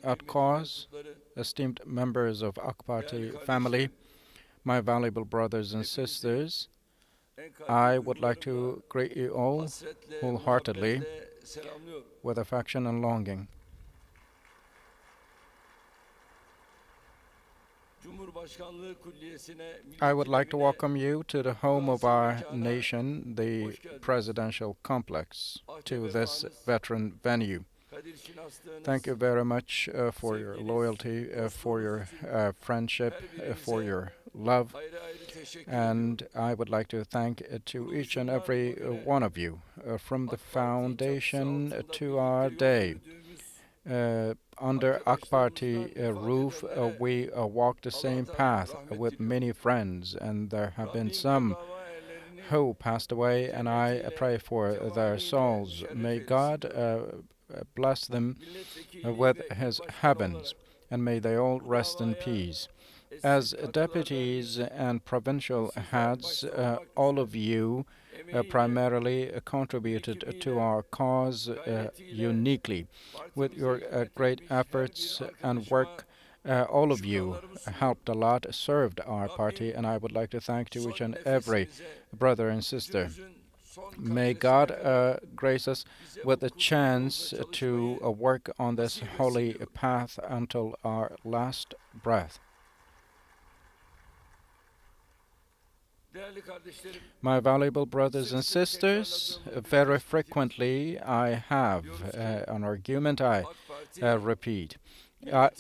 at cause, esteemed members of AK Party family, my valuable brothers and sisters, I would like to greet you all wholeheartedly with affection and longing. I would like to welcome you to the home of our nation, the presidential complex, to this veteran venue. Thank you very much for your loyalty, for your friendship, for your love. And I would like to thank to each and every one of you from the foundation to our day. Under AK Party roof, we walk the same path with many friends, and there have been some who passed away, and I pray for their souls. May God bless them with His heavens, and may they all rest in peace. As deputies and provincial heads, all of you primarily contributed to our cause uniquely. With your great efforts and work, all of you helped a lot, served our party, and I would like to thank to each and every brother and sister. May God grace us with a chance to work on this holy path until our last breath. My valuable brothers and sisters, very frequently I have an argument I repeat.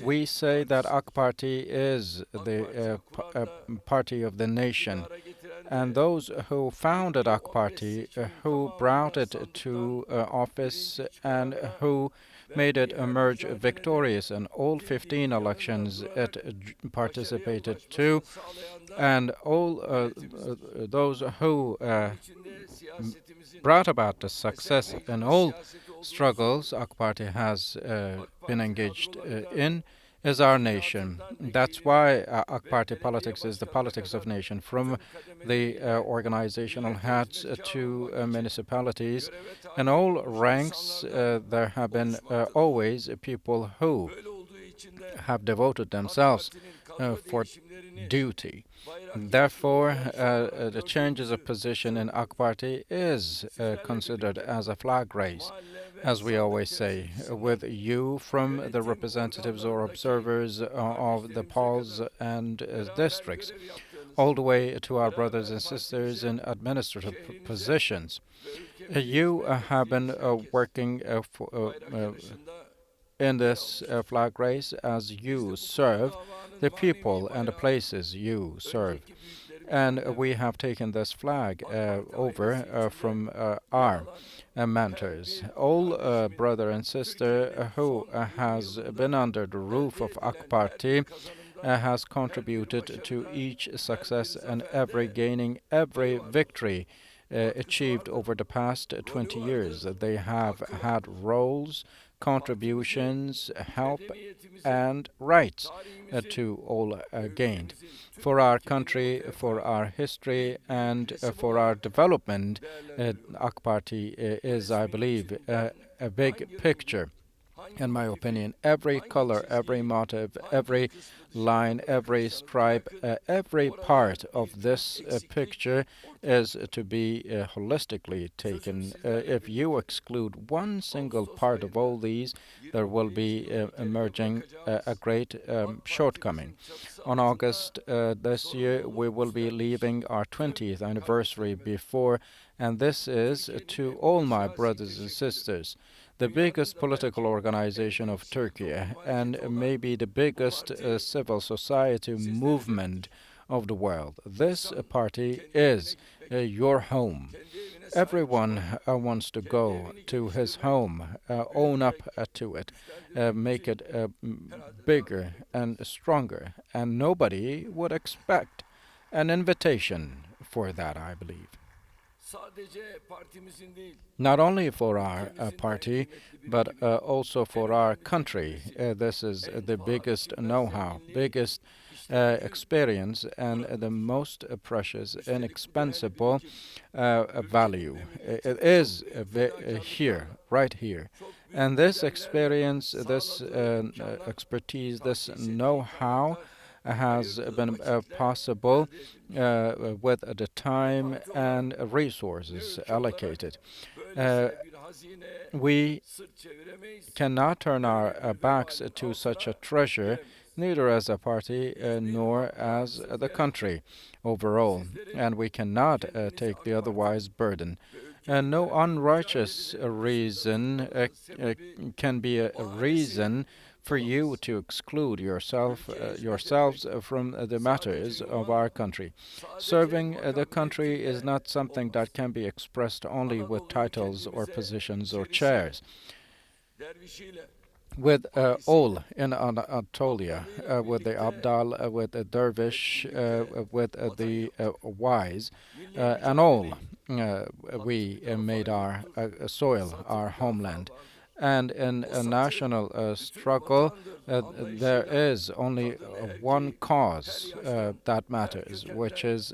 We say that AK Party is the party of the nation, and those who founded AK Party, who brought it to office, and who made it emerge victorious in all 15 elections it participated to, and all those who brought about the success in all struggles AK Party has been engaged in is our nation. That's why AK Party politics is the politics of nation, from the organizational heads to municipalities. In all ranks, there have been always people who have devoted themselves for duty. Therefore, the changes of position in AK Party is considered as a flag race, as we always say, with you from the representatives or observers of the polls and districts, all the way to our brothers and sisters in administrative positions. You have been working in this flag race as you serve the people and the places you serve. And we have taken this flag over from our mentors. All brother and sister who has been under the roof of AK Party has contributed to each success and every gaining every victory achieved over the past 20 years. They have had roles, contributions, help, and rights to all gained. For our country, for our history, and for our development, AK Party is, I believe, a big picture. In my opinion, every color, every motive, every line, every stripe, every part of this picture is to be holistically taken. If you exclude one single part of all these, there will be emerging a great shortcoming. On August this year, we will be leaving our 20th anniversary before, and this is to all my brothers and sisters, the biggest political organization of Turkey and maybe the biggest civil society movement of the world. This party is your home. Everyone wants to go to his home, own up to it, make it bigger and stronger, and nobody would expect an invitation for that, I believe. Not only for our party, but also for our country. This is the biggest know-how, biggest experience, and the most precious, inexpensible value. It is here, right here. And this experience, this expertise, this know-how has been possible with the time and resources allocated. Uh, we cannot turn our backs to such a treasure, neither as a party nor as the country overall, and we cannot take the otherwise burden. No unrighteous reason can be a reason for you to exclude yourselves from the matters of our country. Serving the country is not something that can be expressed only with titles or positions or chairs. With all in Anatolia, with the Abdal, with the Dervish, with the wise, and all, we made our soil, our homeland. And in a national struggle, there is only one cause that matters, which is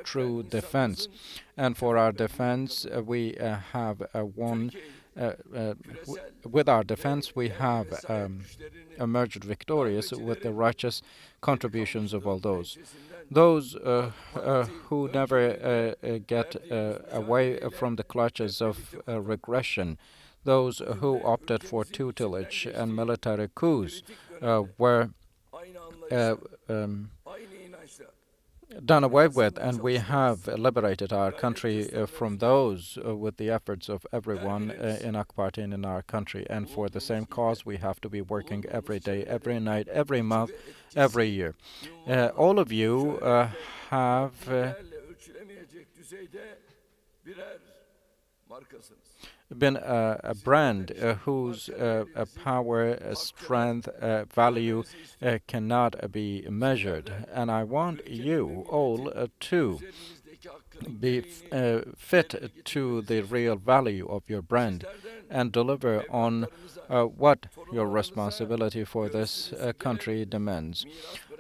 true defense. And for our defense, we have won. With our defense, we have emerged victorious with the righteous contributions of all those. Those who never get away from the clutches of regression, those who opted for tutelage and military coups, were uh, um, done away with, and we have liberated our country from those with the efforts of everyone in AK Party and in our country. And for the same cause, we have to be working every day, every night, every month, every year. All of you have been a brand whose power, strength, value cannot be measured. And I want you all to be fit to the real value of your brand and deliver on what your responsibility for this country demands.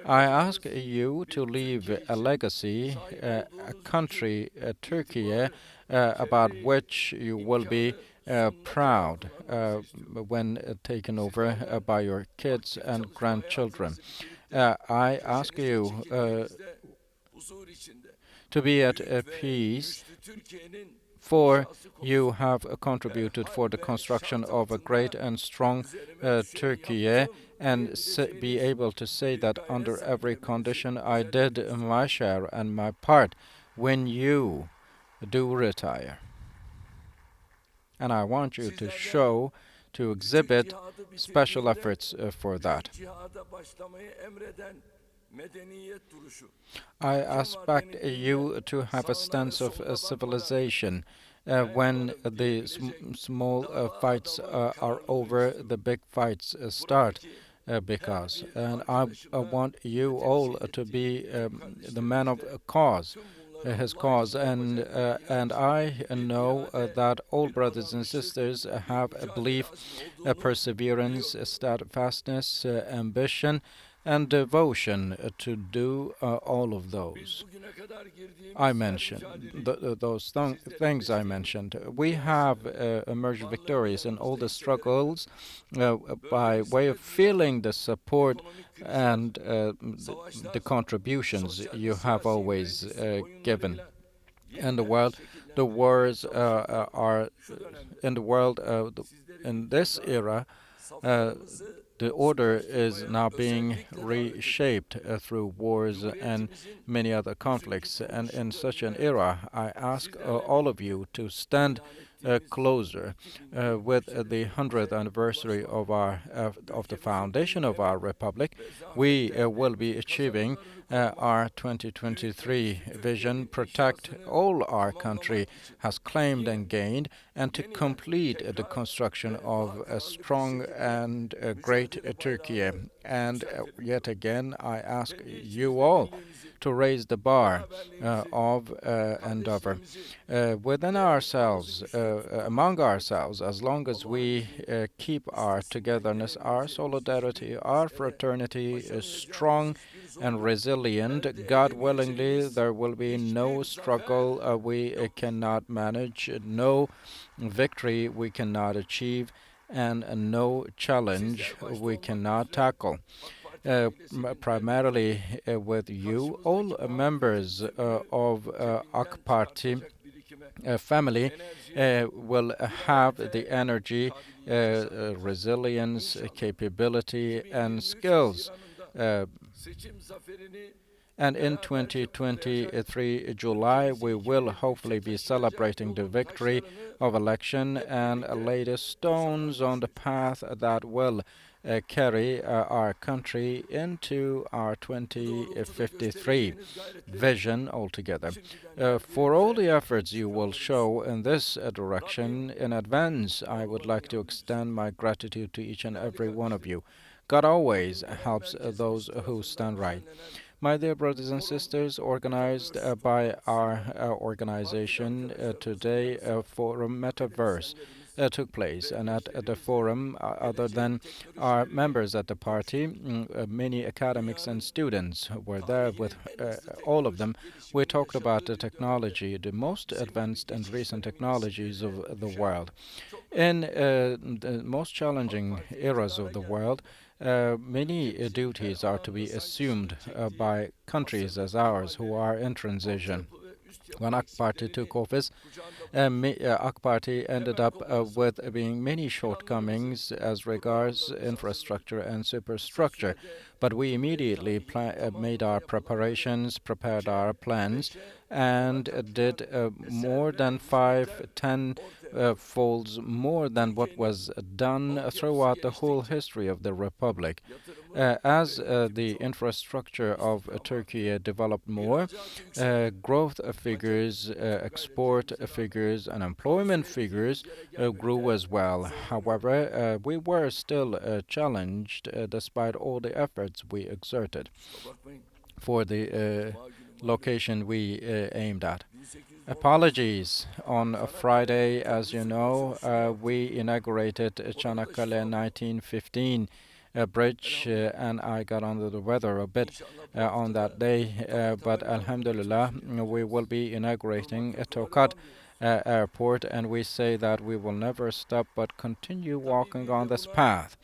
I ask you to leave a legacy, a country, Turkey, about which you will be proud when taken over by your kids and grandchildren. I ask you to be at peace, for you have contributed for the construction of a great and strong Turkey, and be able to say that under every condition I did my share and my part when you do retire. And I want you to show, to exhibit special efforts for that. I expect you to have a stance of civilization. When the small fights are over, the big fights start. Because, and I want you all to be the man of cause, his cause, and I know that all brothers and sisters have a belief, a perseverance, a steadfastness, ambition, and devotion to do all of those I mentioned, those things I mentioned. We have emerged victorious in all the struggles by way of feeling the support and the contributions you have always given. In the world, the wars are in the world in this era. The order is now being reshaped through wars and many other conflicts. And in such an era, I ask all of you to stand closer with the 100th anniversary of the foundation of our republic. We will be achieving our 2023 vision, protect all our country has claimed and gained, and to complete the construction of a strong and great Turkey. And yet again, I ask you all to raise the bar of endeavor within ourselves, among ourselves, as long as we keep our togetherness, our solidarity, our fraternity is strong and resilient. God willingly, there will be no struggle we cannot manage, no victory we cannot achieve, and no challenge we cannot tackle. Primarily with you, all members of AK Party family will have the energy, resilience, capability, and skills. Uh, and in 2023 July, we will hopefully be celebrating the victory of election and lay the stones on the path that will carry our country into our 2053 vision altogether. For all the efforts you will show in this direction in advance, I would like to extend my gratitude to each and every one of you. God always helps those who stand right. My dear brothers and sisters, organized by our organization today, a forum metaverse took place, and at the forum, other than our members at the party, many academics and students were there with all of them. We talked about the technology, the most advanced and recent technologies of the world. In the most challenging eras of the world, many duties are to be assumed by countries as ours who are in transition. When AK Party took office, AK Party ended up with being many shortcomings as regards infrastructure and superstructure. But we immediately made our preparations, prepared our plans, and did more than 5, 10 folds more than what was done throughout the whole history of the Republic. As the infrastructure of Turkey developed more, growth figures, export figures, and employment figures grew as well. However, we were still challenged despite all the efforts we exerted for the location we aimed at. Apologies. On a Friday, as you know, we inaugurated Çanakkale 1915 bridge, and I got under the weather a bit on that day. But Alhamdulillah, we will be inaugurating Tokat airport, and we say that we will never stop but continue walking on this path.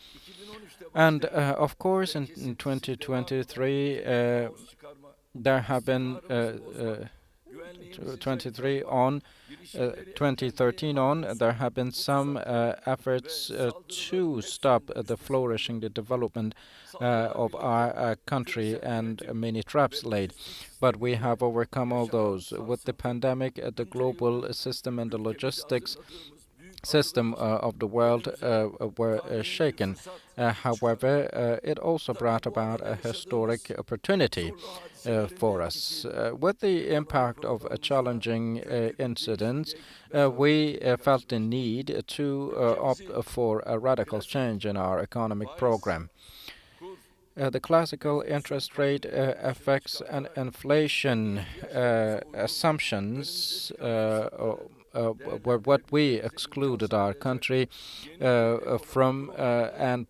And of course, in 2023, there have been 23 on 2013 on, there have been some efforts to stop the flourishing, the development of our country, and many traps laid. But we have overcome all those. With the pandemic, the global system and the logistics system of the world were shaken. However, it also brought about a historic opportunity for us. With the impact of challenging incidents, we felt the need to opt for a radical change in our economic program. The classical interest rate effects and inflation assumptions were what we excluded our country from and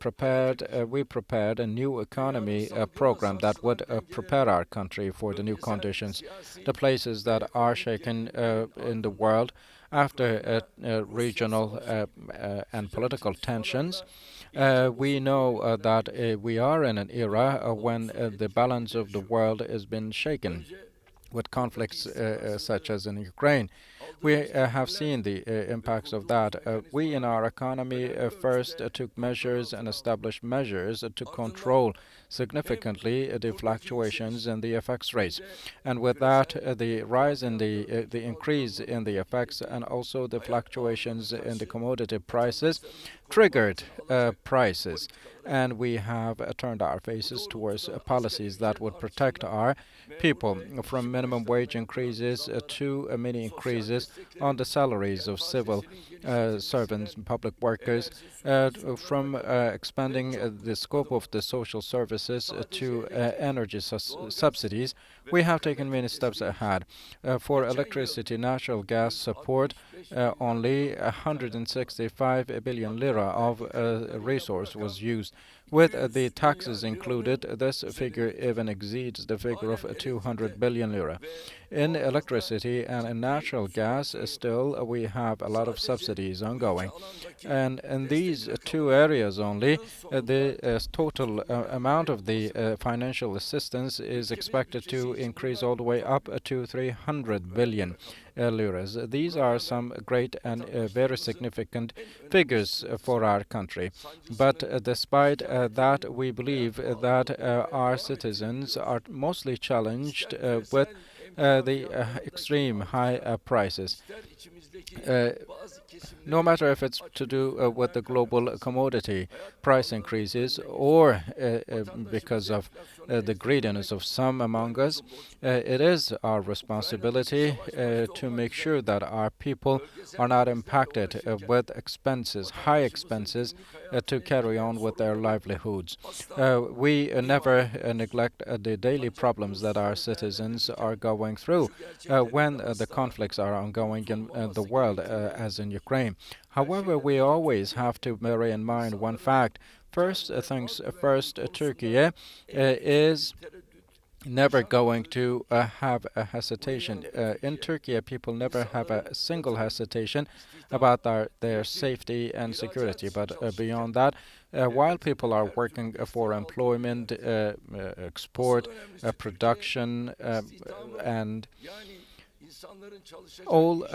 we prepared a new economy program that would prepare our country for the new conditions. The places that are shaken in the world after regional and political tensions. We know that we are in an era when the balance of the world has been shaken with conflicts such as in Ukraine. We have seen the impacts of that. We in our economy first took measures and established measures to control significantly the fluctuations in the FX rates. And with that, the rise in the increase in the FX and also the fluctuations in the commodity prices triggered prices. And we have turned our faces towards policies that would protect our people, from minimum wage increases to many increases on the salaries of civil servants and public workers, from expanding the scope of the social services to energy subsidies. We have taken many steps ahead. For electricity, natural gas support, only 165 billion lira of resource was used. With the taxes included, this figure even exceeds the figure of 200 billion lira. In electricity and in natural gas, still we have a lot of subsidies ongoing. And in these two areas only, the total amount of the financial assistance is expected to increase all the way up to 300 billion liras. These are some great and very significant figures for our country. But despite that, we believe that our citizens are mostly challenged with the extreme high prices. Uh, no matter if it's to do with the global commodity price increases or because of the greediness of some among us, it is our responsibility to make sure that our people are not impacted with expenses, high expenses, to carry on with their livelihoods. We never neglect the daily problems that our citizens are going through when the conflicts are ongoing in the world, as in Ukraine. However, we always have to bear in mind one fact. First things first, Turkey is never going to have a hesitation. In Turkey, people never have a single hesitation about their safety and security. But beyond that, while people are working for employment, export, production, and all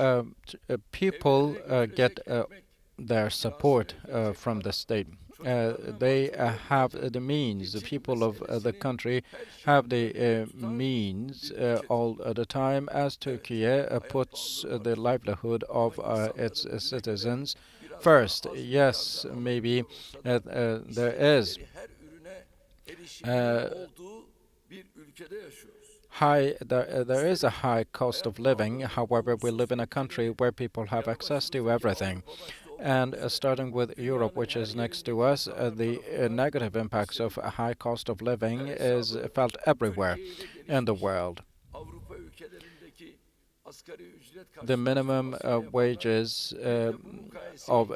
people get their support from the state. They have the means. The people of the country have the means all the time, as Turkey puts the livelihood of its citizens first. Yes, maybe there is uh, there is a high cost of living. However, we live in a country where people have access to everything. And starting with Europe, which is next to us, the negative impacts of a high cost of living is felt everywhere in the world. The minimum wages of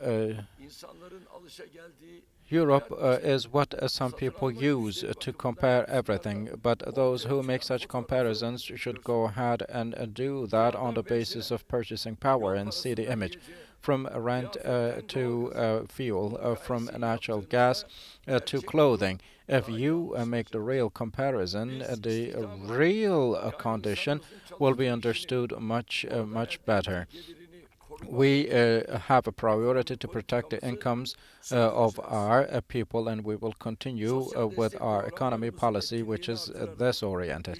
Europe is what some people use to compare everything, but those who make such comparisons should go ahead and do that on the basis of purchasing power and see the image. From rent to fuel, from natural gas to clothing. If you make the real comparison, the real condition will be understood much better. We have a priority to protect the incomes of our people, and we will continue with our economy policy, which is this oriented.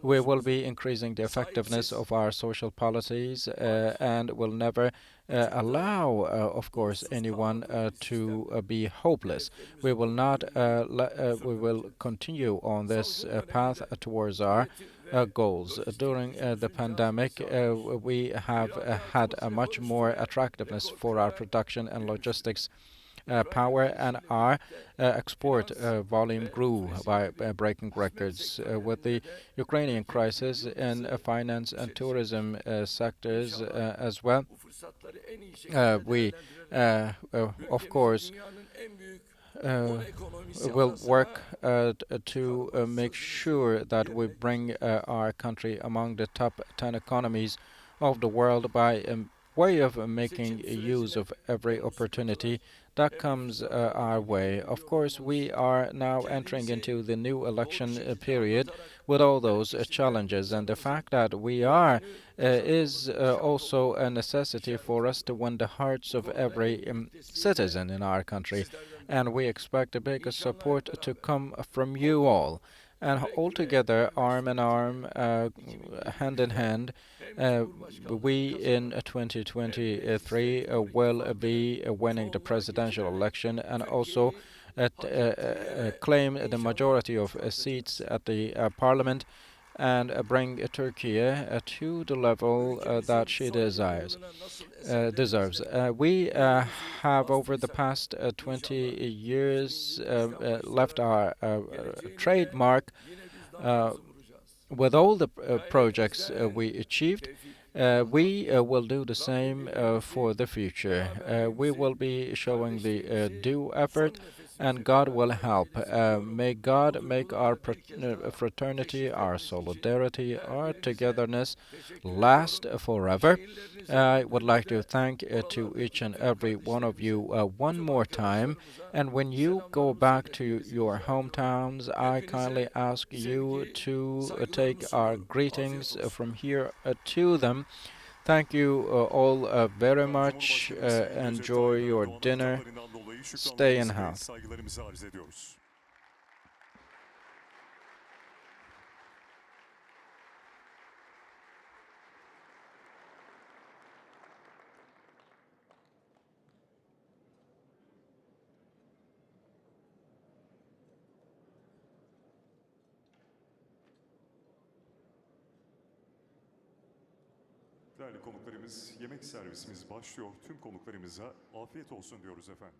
We will be increasing the effectiveness of our social policies and will never allow, of course, anyone to be hopeless. We will not. We will continue on this path towards our goals. During the pandemic, we have had a much more attractiveness for our production and logistics power, and our export volume grew by breaking records. With the Ukrainian crisis in finance and tourism sectors as well, we, of course, will work to make sure that we bring our country among the top 10 economies of the world by way of making use of every opportunity that comes our way. Of course, we are now entering into the new election period with all those challenges, and the fact that we are is also a necessity for us to win the hearts of every citizen in our country, and we expect a bigger support to come from you all. And all together, arm in arm, hand in hand, we in 2023 will be winning the presidential election and also claim the majority of seats at the parliament and bring Turkey to the level that she deserves. We have, over the past 20 years, left our trademark with all the projects we achieved. We will do the same for the future. We will be showing the due effort and God will help. May God make our fraternity, our solidarity, our togetherness last forever. I would like to thank to each and every one of you one more time. And when you go back to your hometowns, I kindly ask you to take our greetings from here to them. Thank you all very much. Enjoy your dinner. Stay in health. Değerli konuklarımız, yemek servisimiz başlıyor. Tüm konuklarımıza afiyet olsun diyoruz efendim.